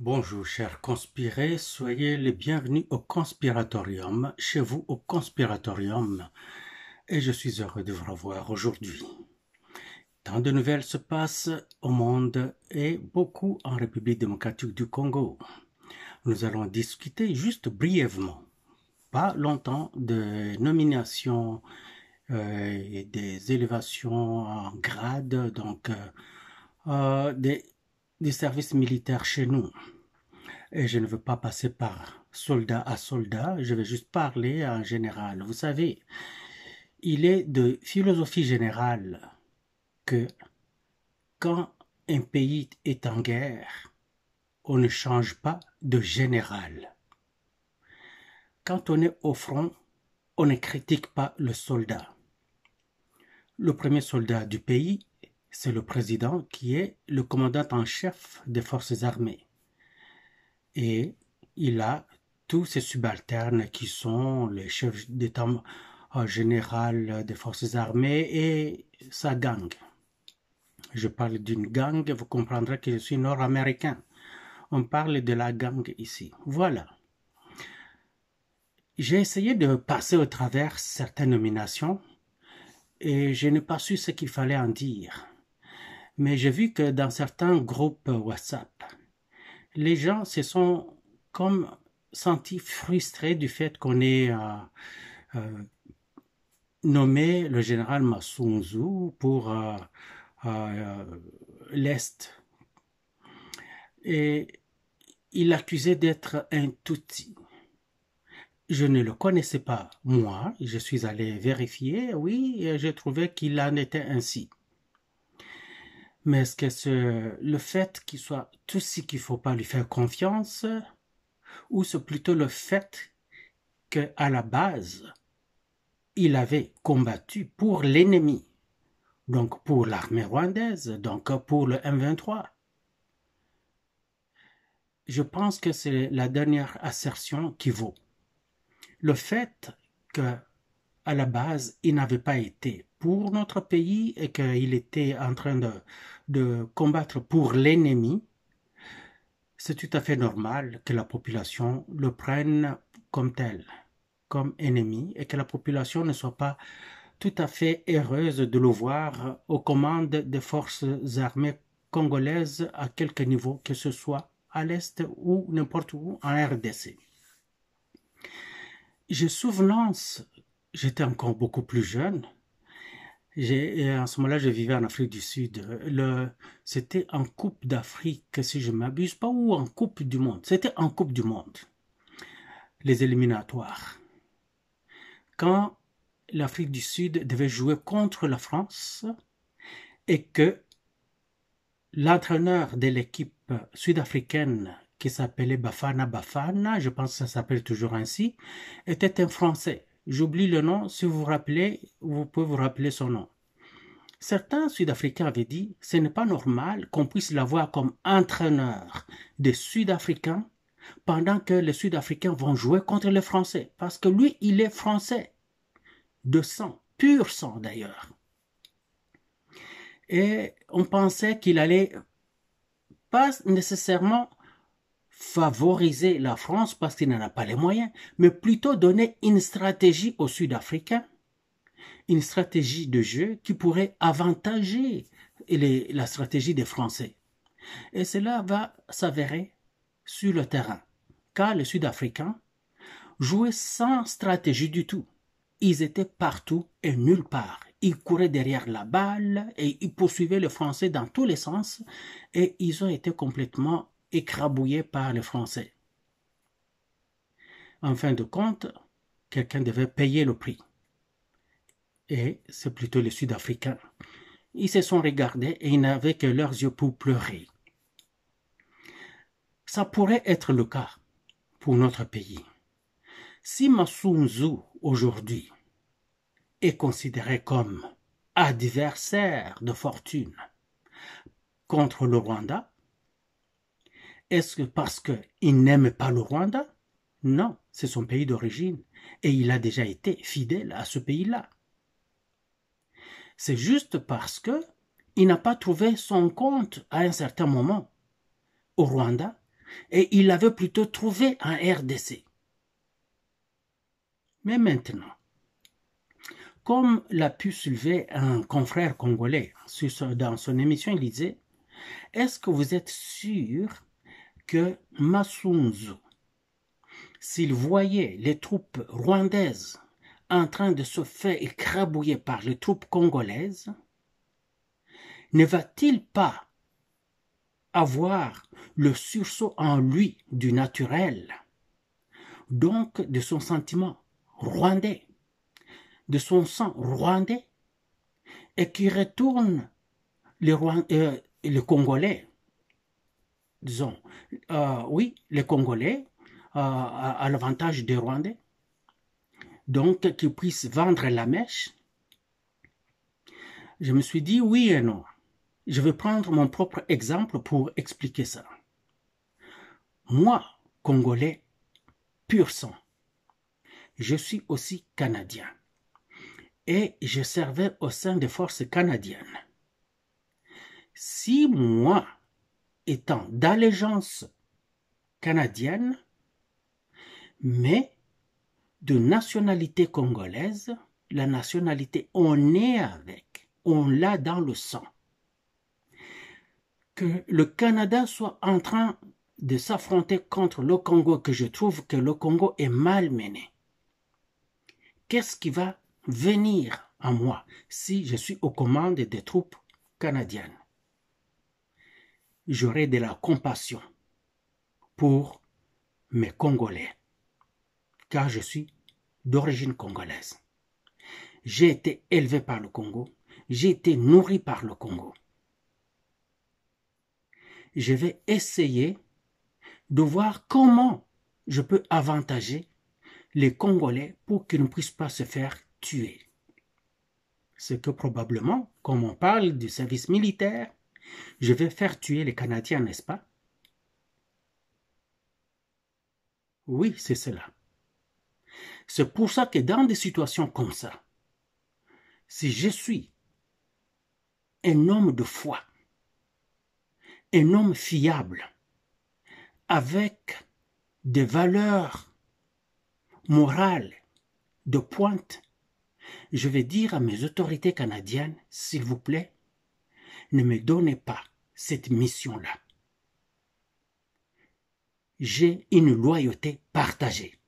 Bonjour chers conspirés, soyez les bienvenus au Conspiratorium, chez vous au Conspiratorium, et je suis heureux de vous revoir aujourd'hui. Tant de nouvelles se passent au monde et beaucoup en République démocratique du Congo. Nous allons discuter juste brièvement, pas longtemps, de nominations et des élévations en grade, donc des services militaires chez nous. Et je ne veux pas passer par soldat à soldat, je vais juste parler en général. Vous savez, il est de philosophie générale que quand un pays est en guerre, on ne change pas de général. Quand on est au front, on ne critique pas le soldat. Le premier soldat du pays, c'est le président qui est le commandant en chef des forces armées. Et il a tous ses subalternes qui sont les chefs d'état général des forces armées et sa gang. Je parle d'une gang, vous comprendrez que je suis nord-américain. On parle de la gang ici. Voilà. J'ai essayé de passer au travers certaines nominations et je n'ai pas su ce qu'il fallait en dire. Mais j'ai vu que dans certains groupes WhatsApp, les gens se sont comme sentis frustrés du fait qu'on ait nommé le général Masunzu pour l'Est. Et il l'accusait d'être un Tutsi. Je ne le connaissais pas, moi. Je suis allé vérifier, oui, et j'ai trouvé qu'il en était ainsi. Mais est-ce que le fait qu'il soit Tutsi qu'il ne faut pas lui faire confiance, ou c'est plutôt le fait qu'à la base, il avait combattu pour l'ennemi, donc pour l'armée rwandaise, donc pour le M23. Je pense que c'est la dernière assertion qui vaut. Le fait qu'à la base, il n'avait pas été pour notre pays et qu'il était en train de combattre pour l'ennemi, c'est tout à fait normal que la population le prenne comme tel, comme ennemi, et que la population ne soit pas tout à fait heureuse de le voir aux commandes des forces armées congolaises à quelque niveau que ce soit, à l'Est ou n'importe où en RDC. J'ai souvenance, j'étais encore beaucoup plus jeune, en ce moment-là je vivais en Afrique du Sud, c'était en Coupe d'Afrique si je ne m'abuse pas, ou en Coupe du Monde, c'était en Coupe du Monde, les éliminatoires. Quand l'Afrique du Sud devait jouer contre la France et que l'entraîneur de l'équipe sud-africaine qui s'appelait Bafana Bafana, je pense que ça s'appelle toujours ainsi, était un Français. J'oublie le nom, si vous vous rappelez, vous pouvez vous rappeler son nom. Certains Sud-Africains avaient dit, ce n'est pas normal qu'on puisse l'avoir comme entraîneur des Sud-Africains pendant que les Sud-Africains vont jouer contre les Français. Parce que lui, il est Français, de sang, pur sang d'ailleurs. Et on pensait qu'il allait pas nécessairement favoriser la France parce qu'il n'en a pas les moyens, mais plutôt donner une stratégie aux Sud-Africains, une stratégie de jeu qui pourrait avantager la stratégie des Français. Et cela va s'avérer sur le terrain, car les Sud-Africains jouaient sans stratégie du tout. Ils étaient partout et nulle part. Ils couraient derrière la balle et ils poursuivaient les Français dans tous les sens et ils ont été complètement écrabouillés par les Français. En fin de compte, quelqu'un devait payer le prix. Et c'est plutôt les Sud-Africains. Ils se sont regardés et ils n'avaient que leurs yeux pour pleurer. Ça pourrait être le cas pour notre pays. Si Masunzu, aujourd'hui, est considéré comme adversaire de fortune contre le Rwanda, est-ce que parce qu'il n'aime pas le Rwanda? Non, c'est son pays d'origine et il a déjà été fidèle à ce pays-là. C'est juste parce qu'il n'a pas trouvé son compte à un certain moment au Rwanda et il avait plutôt trouvé en RDC. Mais maintenant, comme l'a pu soulever un confrère congolais dans son émission, il disait, est-ce que vous êtes sûr que Masunzu, s'il voyait les troupes rwandaises en train de se faire écrabouiller par les troupes congolaises, ne va-t-il pas avoir le sursaut en lui du naturel, donc de son sentiment rwandais, de son sang rwandais, et qui retourne les Congolais, disons, oui, les Congolais, à l'avantage des Rwandais, donc qu'ils puissent vendre la mèche. Je me suis dit oui et non. Je vais prendre mon propre exemple pour expliquer ça. Moi, Congolais, pur sang, je suis aussi Canadien et je servais au sein des forces canadiennes. Si moi, étant d'allégeance canadienne, mais de nationalité congolaise, la nationalité on est avec, on l'a dans le sang. Que le Canada soit en train de s'affronter contre le Congo, que je trouve que le Congo est mal mené. Qu'est-ce qui va venir à moi si je suis aux commandes des troupes canadiennes? J'aurai de la compassion pour mes Congolais, car je suis d'origine congolaise. J'ai été élevé par le Congo, j'ai été nourri par le Congo. Je vais essayer de voir comment je peux avantager les Congolais pour qu'ils ne puissent pas se faire tuer. C'est que probablement, comme on parle du service militaire, je vais faire tuer les Canadiens, n'est-ce pas? Oui, c'est cela. C'est pour ça que dans des situations comme ça, si je suis un homme de foi, un homme fiable, avec des valeurs morales de pointe, je vais dire à mes autorités canadiennes, s'il vous plaît, ne me donnez pas cette mission-là. J'ai une loyauté partagée.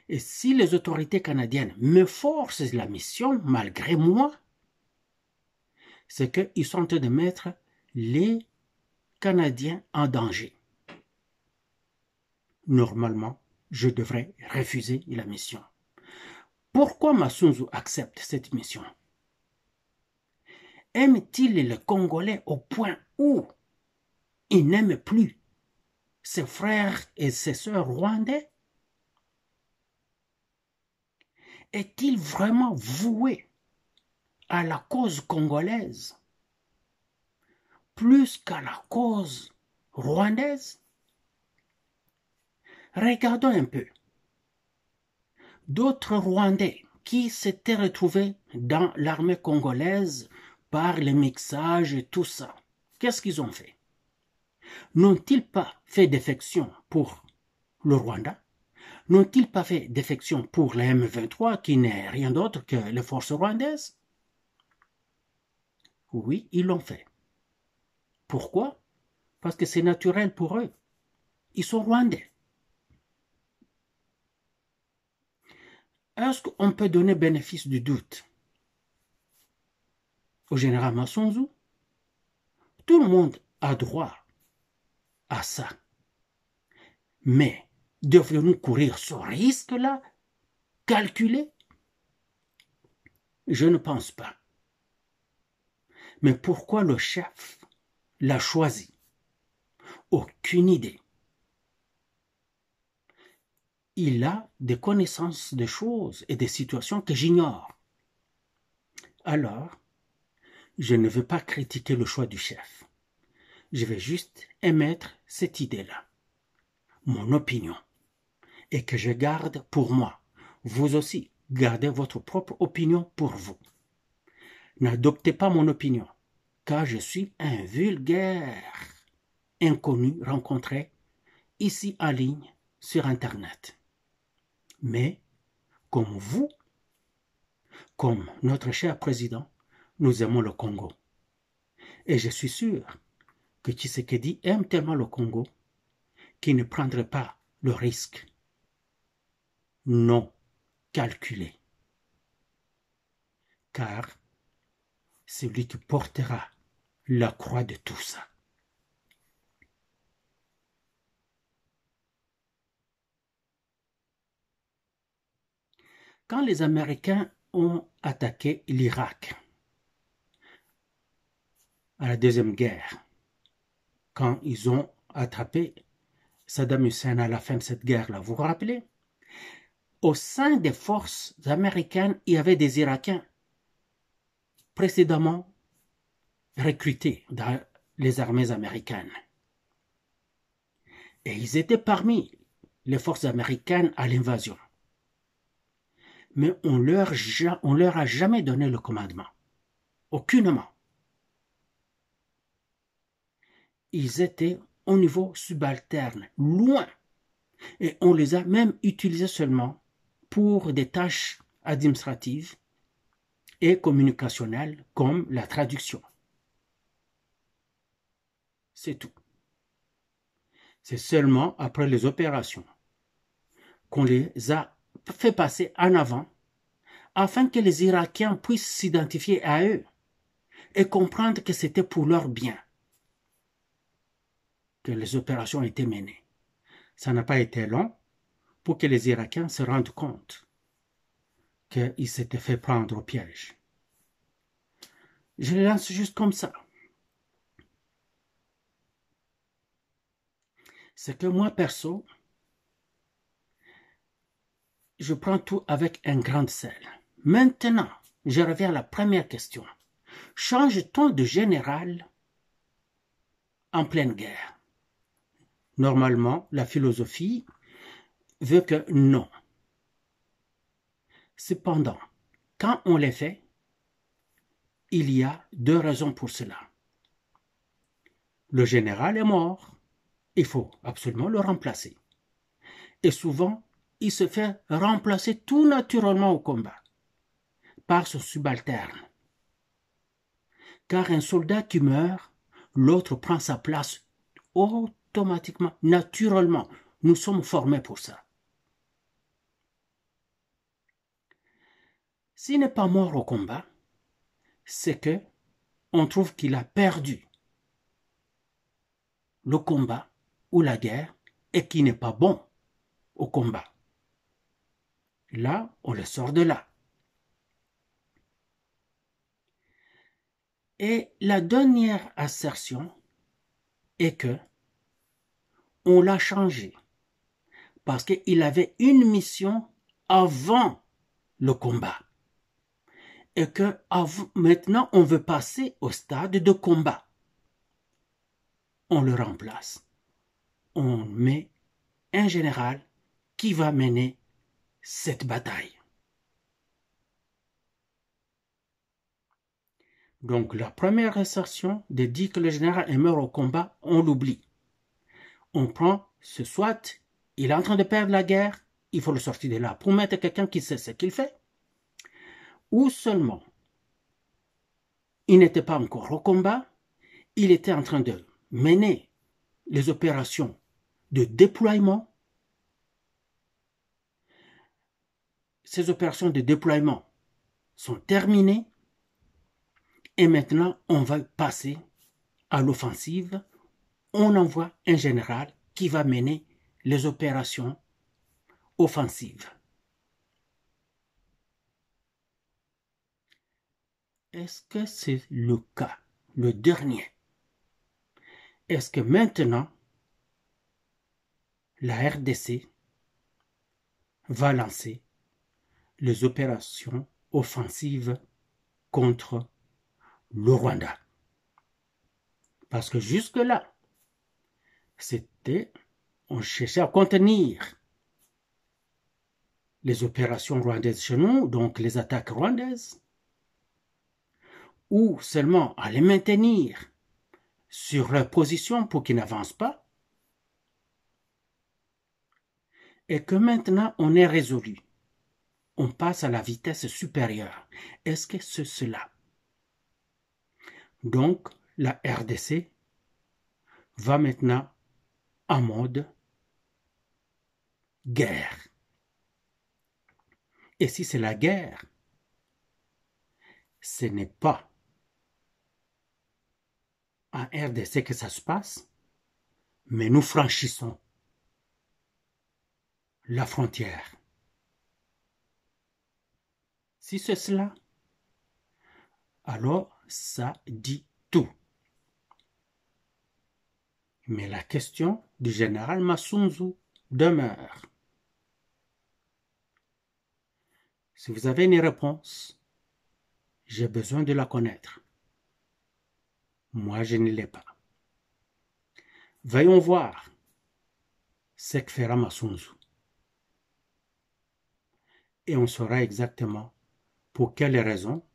Et si les autorités canadiennes me forcent la mission, malgré moi, c'est qu'ils sont en train de mettre les Canadiens en danger. Normalement, je devrais refuser la mission. Pourquoi Masunzu accepte cette mission? Aime-t-il les Congolais au point où il n'aime plus ses frères et ses sœurs rwandais? Est-il vraiment voué à la cause congolaise plus qu'à la cause rwandaise? Regardons un peu. D'autres Rwandais qui s'étaient retrouvés dans l'armée congolaise par le mixage et tout ça, qu'est-ce qu'ils ont fait? N'ont-ils pas fait défection pour le Rwanda? N'ont-ils pas fait défection pour la M23 qui n'est rien d'autre que les forces rwandaises? Oui, ils l'ont fait. Pourquoi? Parce que c'est naturel pour eux. Ils sont rwandais. Est-ce qu'on peut donner bénéfice du doute au général Masunzu? Tout le monde a droit à ça. Mais devrions-nous courir ce risque-là? Calculer? Je ne pense pas. Mais pourquoi le chef l'a choisi? Aucune idée. Il a des connaissances des choses et des situations que j'ignore. Alors, je ne veux pas critiquer le choix du chef. Je vais juste émettre cette idée-là, mon opinion, et que je garde pour moi. Vous aussi, gardez votre propre opinion pour vous. N'adoptez pas mon opinion, car je suis un vulgaire. inconnus rencontrés ici en ligne sur Internet. Mais, comme vous, comme notre cher président, nous aimons le Congo. Et je suis sûr que Tshisekedi aime tellement le Congo qu'il ne prendrait pas le risque non calculé. Car c'est lui qui portera la croix de tout ça. Quand les Américains ont attaqué l'Irak à la Deuxième Guerre, quand ils ont attrapé Saddam Hussein à la fin de cette guerre-là, vous vous rappelez? Au sein des forces américaines, il y avait des Irakiens précédemment recrutés dans les armées américaines. Et ils étaient parmi les forces américaines à l'invasion. Mais on leur a jamais donné le commandement. Aucunement. Ils étaient au niveau subalterne, loin. Et on les a même utilisés seulement pour des tâches administratives et communicationnelles comme la traduction. C'est tout. C'est seulement après les opérations qu'on les a fait passer en avant afin que les Irakiens puissent s'identifier à eux et comprendre que c'était pour leur bien que les opérations étaient menées. Ça n'a pas été long pour que les Irakiens se rendent compte qu'ils s'étaient fait prendre au piège. Je les lance juste comme ça. C'est que moi, perso, je prends tout avec un grain de sel. Maintenant, je reviens à la première question. Change-t-on de général en pleine guerre? Normalement, la philosophie veut que non. Cependant, quand on les fait, il y a deux raisons pour cela. Le général est mort, il faut absolument le remplacer. Et souvent, il se fait remplacer tout naturellement au combat par son subalterne. Car un soldat qui meurt, l'autre prend sa place automatiquement, naturellement. Nous sommes formés pour ça. S'il n'est pas mort au combat, c'est que on trouve qu'il a perdu le combat ou la guerre et qu'il n'est pas bon au combat. Là, on le sort de là. Et la dernière assertion est que on l'a changé parce qu'il avait une mission avant le combat et que maintenant on veut passer au stade de combat. On le remplace. On met un général qui va mener cette bataille. Donc la première assertion de dire que le général est mort au combat, on l'oublie. On prend ce soit, il est en train de perdre la guerre, il faut le sortir de là pour mettre quelqu'un qui sait ce qu'il fait, ou seulement il n'était pas encore au combat, il était en train de mener les opérations de déploiement. Ces opérations de déploiement sont terminées et maintenant on va passer à l'offensive. On envoie un général qui va mener les opérations offensives. Est-ce que c'est le cas, le dernier? Est-ce que maintenant, la RDC va lancer les opérations offensives contre le Rwanda? Parce que jusque-là, on cherchait à contenir les opérations rwandaises chez nous, donc les attaques rwandaises, ou seulement à les maintenir sur leur position pour qu'ils n'avancent pas, et que maintenant on est résolu. On passe à la vitesse supérieure. Est-ce que c'est cela? Donc, la RDC va maintenant en mode guerre. Et si c'est la guerre, ce n'est pas en RDC que ça se passe, mais nous franchissons la frontière. Si c'est cela, alors ça dit tout. Mais la question du général Masunzu demeure. Si vous avez une réponse, j'ai besoin de la connaître. Moi, je ne l'ai pas. Voyons voir ce que fera Masunzu. Et on saura exactement pour quelles raisons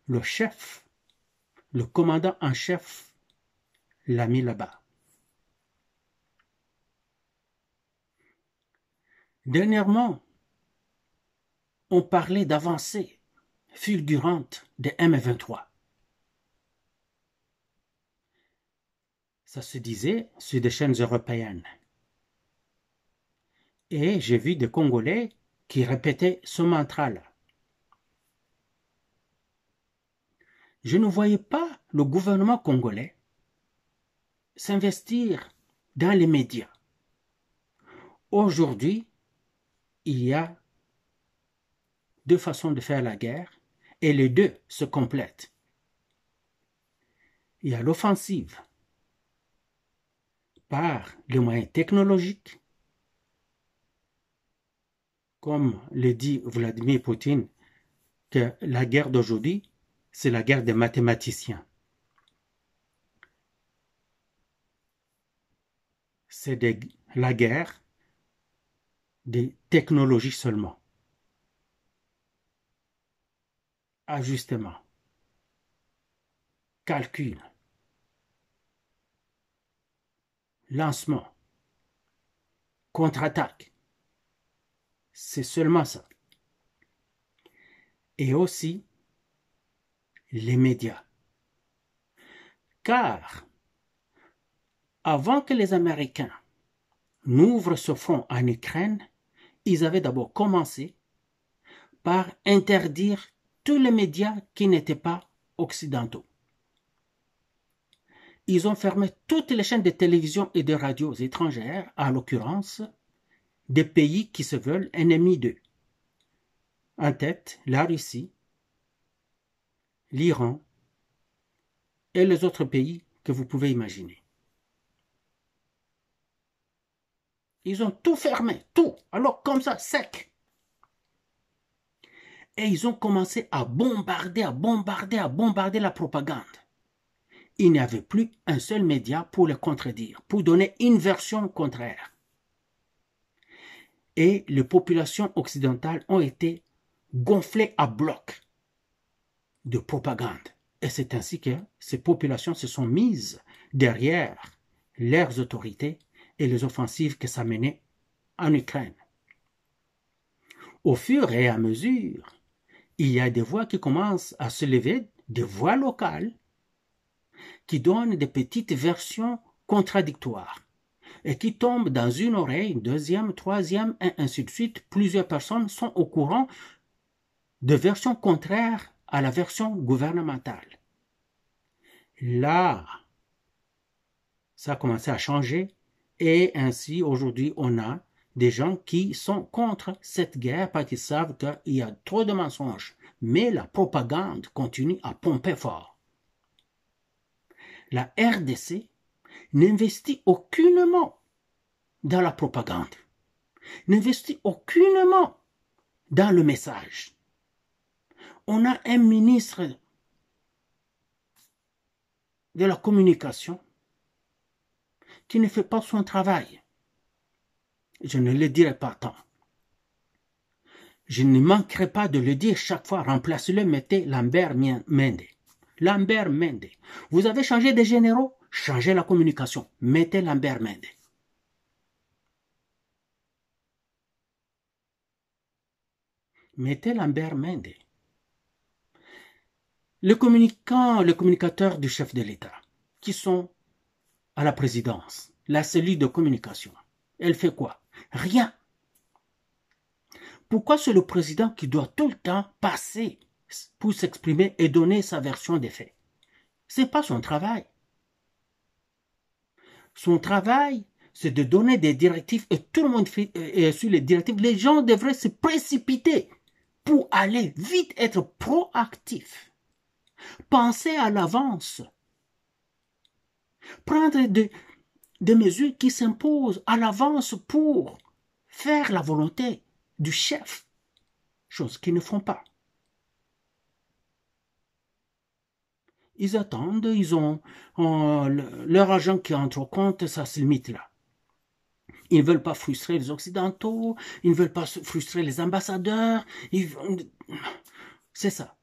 le chef, le commandant en chef, l'a mis là-bas. Dernièrement, on parlait d'avancée fulgurante des M23. Ça se disait sur des chaînes européennes. Et j'ai vu des Congolais qui répétaient ce mantra-là. Je ne voyais pas le gouvernement congolais s'investir dans les médias. Aujourd'hui, il y a deux façons de faire la guerre et les deux se complètent. Il y a l'offensive par les moyens technologiques, comme le dit Vladimir Poutine, que la guerre d'aujourd'hui, c'est la guerre des mathématiciens. C'est la guerre des technologies seulement. Ajustement, calcul, lancement, contre-attaque. C'est seulement ça. Et aussi les médias. Car avant que les Américains n'ouvrent ce front en Ukraine, ils avaient d'abord commencé par interdire tous les médias qui n'étaient pas occidentaux. Ils ont fermé toutes les chaînes de télévision et de radio étrangères, en l'occurrence des pays qui se veulent ennemis d'eux. En tête, la Russie, l'Iran et les autres pays que vous pouvez imaginer. Ils ont tout fermé, tout, alors comme ça, sec. Et ils ont commencé à bombarder la propagande. Il n'y avait plus un seul média pour le contredire, pour donner une version contraire. Et les populations occidentales ont été gonflées à bloc de propagande. Et c'est ainsi que ces populations se sont mises derrière leurs autorités et les offensives que ça menait en Ukraine. Au fur et à mesure, il y a des voix qui commencent à se lever, des voix locales, qui donnent des petites versions contradictoires et qui tombent dans une oreille, une deuxième, troisième, et ainsi de suite. Plusieurs personnes sont au courant de versions contraires à la version gouvernementale. Là, ça a commencé à changer et ainsi aujourd'hui on a des gens qui sont contre cette guerre parce qu'ils savent qu'il y a trop de mensonges. Mais la propagande continue à pomper fort. La RDC n'investit aucunement dans la propagande, n'investit aucunement dans le message. On a un ministre de la communication qui ne fait pas son travail. Je ne le dirai pas tant. Je ne manquerai pas de le dire chaque fois. Remplacez-le, mettez Lambert Mende. Lambert Mende. Vous avez changé de généraux changez la communication, mettez Lambert Mende. Mettez Lambert Mende. Les communicateurs du chef de l'État, qui sont à la présidence, la cellule de communication, elle fait quoi? Rien. Pourquoi c'est le président qui doit tout le temps passer pour s'exprimer et donner sa version des faits? Ce n'est pas son travail. Son travail, c'est de donner des directives et tout le monde fait sur les directives. Les gens devraient se précipiter pour aller vite être proactifs. Penser à l'avance. Prendre des mesures qui s'imposent à l'avance pour faire la volonté du chef. Chose qu'ils ne font pas. Ils attendent, ils ont leur argent qui entre au compte, ça se limite là. Ils ne veulent pas frustrer les Occidentaux, ils ne veulent pas frustrer les ambassadeurs. C'est ça.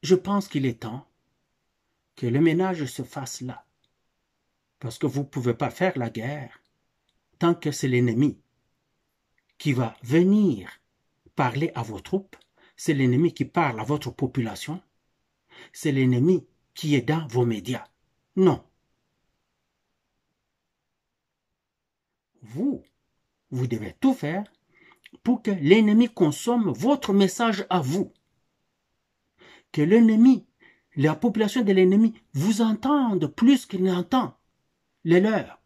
Je pense qu'il est temps que le ménage se fasse là. Parce que vous ne pouvez pas faire la guerre tant que c'est l'ennemi qui va venir parler à vos troupes, c'est l'ennemi qui parle à votre population, c'est l'ennemi qui est dans vos médias. Non. Vous devez tout faire pour que l'ennemi consomme votre message à vous. Que l'ennemi, la population de l'ennemi vous entende plus qu'il n'entend les leurs.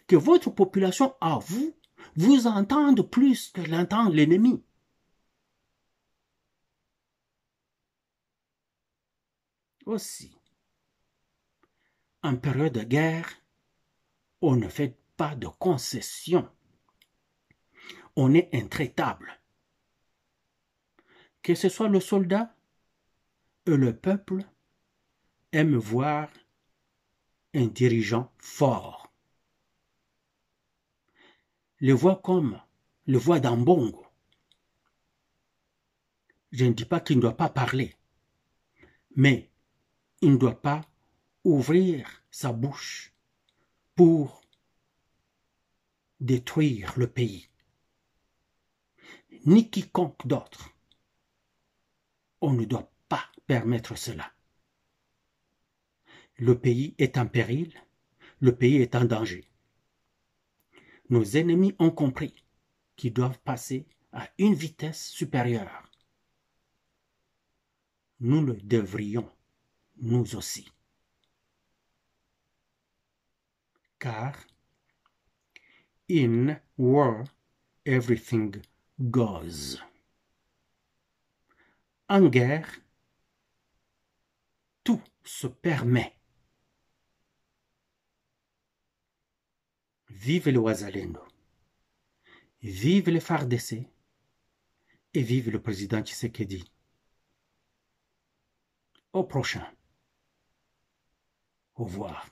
Que votre population à vous vous entende plus que l'entend l'ennemi. Aussi, en période de guerre, on ne fait pas de concessions. On est intraitable. Que ce soit le soldat et le peuple aiment voir un dirigeant fort. Le voit comme le voit dans Bongo. Je ne dis pas qu'il ne doit pas parler, mais il ne doit pas ouvrir sa bouche pour détruire le pays. Ni quiconque d'autre. On ne doit pas permettre cela. Le pays est en péril, le pays est en danger. Nos ennemis ont compris qu'ils doivent passer à une vitesse supérieure. Nous le devrions, nous aussi. Car in war, everything goes. En guerre, tout se permet. Vive le Ouazalendo, vive le FARDC et vive le président Tshisekedi. Au prochain. Au revoir.